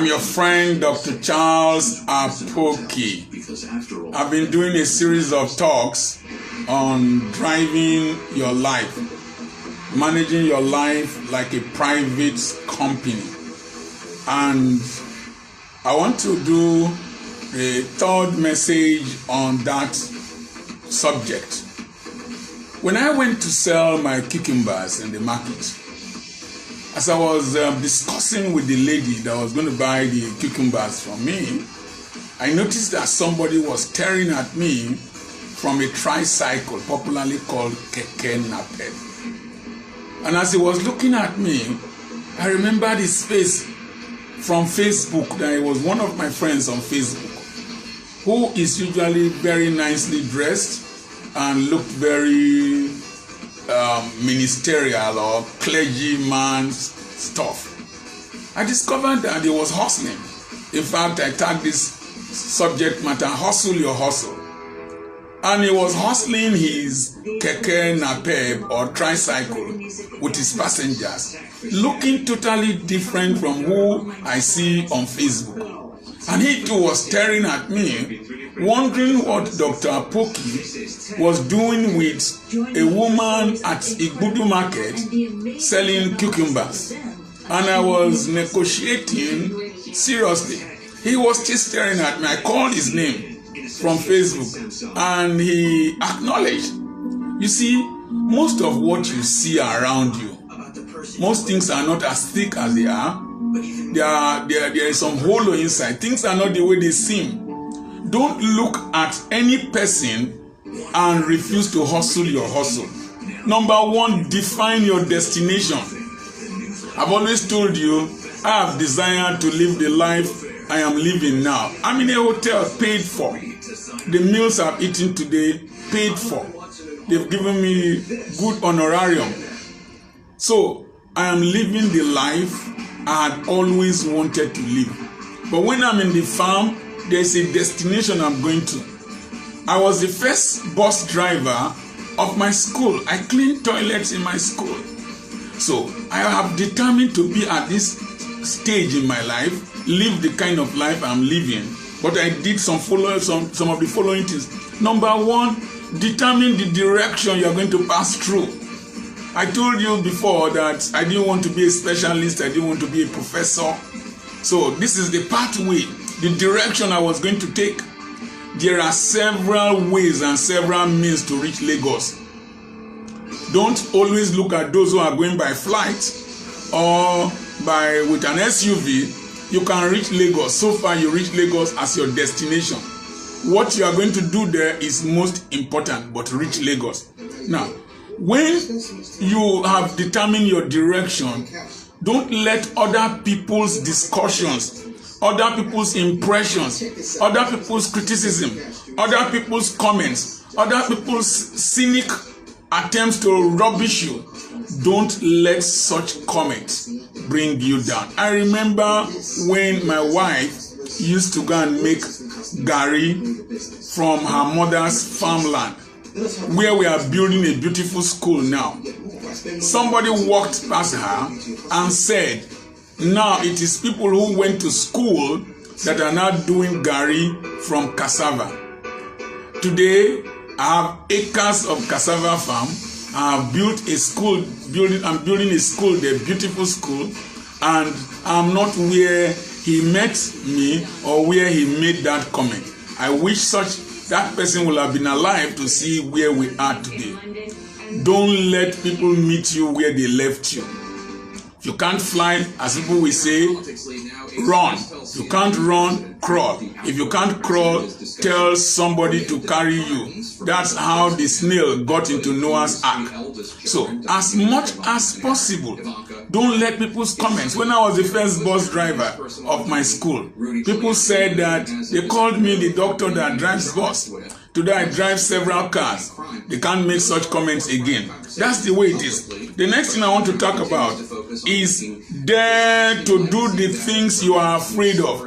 I'm your friend, Dr. Charles Apoki. I've been doing a series of talks on driving your life, managing your life like a private company. And I want to do a third message on that subject. When I went to sell my cucumbers in the market, as I was discussing with the lady that was going to buy the cucumbers from me, I noticed that somebody was staring at me from a tricycle, popularly called Keke Napep. And as he was looking at me, I remembered his face from Facebook, that he was one of my friends on Facebook, who is usually very nicely dressed and looked very ministerial or clergyman stuff. I discovered that he was hustling. In fact, I tagged this subject matter, hustle your hustle. And he was hustling his Keke Napep or tricycle with his passengers, looking totally different from who I see on Facebook. And he too was staring at me, wondering what Dr. Apoki was doing with a woman at Igbudu market selling cucumbers. And I was negotiating seriously. He was still staring at me. I called his name from Facebook and he acknowledged. You see, most of what you see around you, most things are not as thick as they are. There is some hollow inside. Things are not the way they seem. Don't look at any person and refuse to hustle your hustle. Number one, define your destination. I've always told you, I have desired to live the life I am living now. I'm in a hotel, paid for. The meals I've eaten today, paid for. They've given me good honorarium. So, I am living the life I had always wanted to live. But when I'm in the farm, there's a destination I'm going to. I was the first bus driver of my school. I cleaned toilets in my school. So I have determined to be at this stage in my life, live the kind of life I'm living. But I did some of the following things. Number one, determine the direction you're going to pass through. I told you before that I didn't want to be a specialist, I didn't want to be a professor. So this is the pathway, the direction I was going to take. There are several ways and several means to reach Lagos. Don't always look at those who are going by flight or with an SUV. You can reach Lagos. So far you reach Lagos as your destination. What you are going to do there is most important, but reach Lagos. Now, when you have determined your direction, don't let other people's discussions, other people's impressions, other people's criticism, other people's comments, other people's cynic attempts to rubbish you, don't let such comments bring you down. I remember when my wife used to go and make gari from her mother's farmland, where we are building a beautiful school now. Somebody walked past her and said, now it is people who went to school that are now doing gari from cassava. Today, I have acres of cassava farm. I have built a school, I'm building a school, the beautiful school, and I'm not where he met me or where he made that comment. I wish that person will have been alive to see where we are today. Don't let people meet you where they left you. If you can't fly, as people will say, run. You can't run, crawl. If you can't crawl, tell somebody to carry you. That's how the snail got into Noah's Ark. So, as much as possible, don't let people's comments. When I was the first bus driver of my school, people said that they called me the doctor that drives bus. Today I drive several cars. They can't make such comments again. That's the way it is. The next thing I want to talk about is dare to do the things you are afraid of.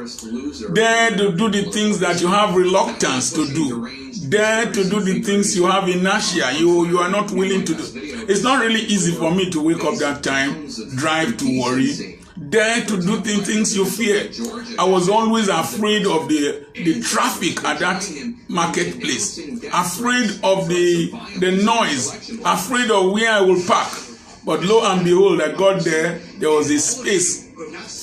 Dare to do the things that you have reluctance to do. Dare to do the things you have inertia, you are not willing to do. It's not really easy for me to wake up that time, drive to worry. dare to do things you fear. I was always afraid of the traffic at that marketplace, afraid of the noise, afraid of where I will park. But lo and behold, I got there was a space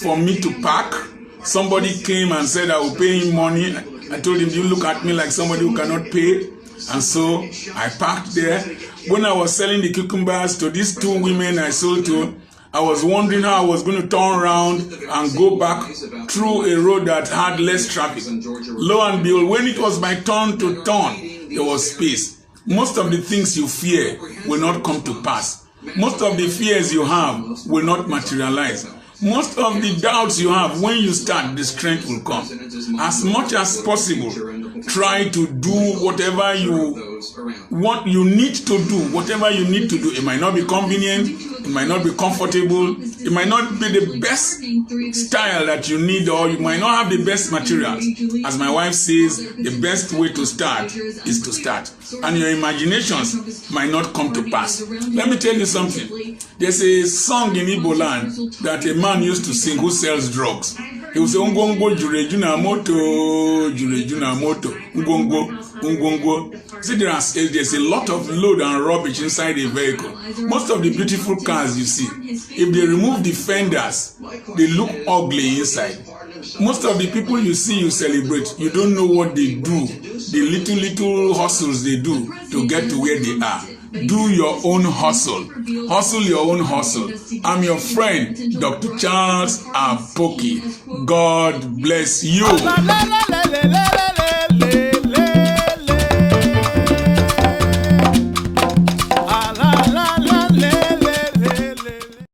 for me to park. Somebody came and said I will pay him money. I told him, you look at me like somebody who cannot pay. And so I parked there. When I was selling the cucumbers to these two women I sold to, I was wondering how I was going to turn around and go back through a road that had less traffic. Lo and behold, when it was my turn to turn, there was space. Most of the things you fear will not come to pass. Most of the fears you have will not materialize. Most of the doubts you have, when you start, the strength will come. As much as possible, try to do whatever you need to do. Whatever you need to do. It might not be convenient, it might not be comfortable, it might not be the best style that you need, or you might not have the best materials. As my wife says, the best way to start is to start. And your imaginations might not come to pass. Let me tell you something. There's a song in Igbo land that a man used to sing who sells drugs. He would say, Ungongo jurejuna moto, ungongo. See, there's a lot of load and rubbish inside a vehicle. Most of the beautiful cars you see, if they remove the fenders, they look ugly inside. Most of the people you see you celebrate, you don't know what they do, the little hustles they do to get to where they are. Do your own hustle. Hustle your own hustle. I'm your friend, Dr. Charles Apoki. God bless you.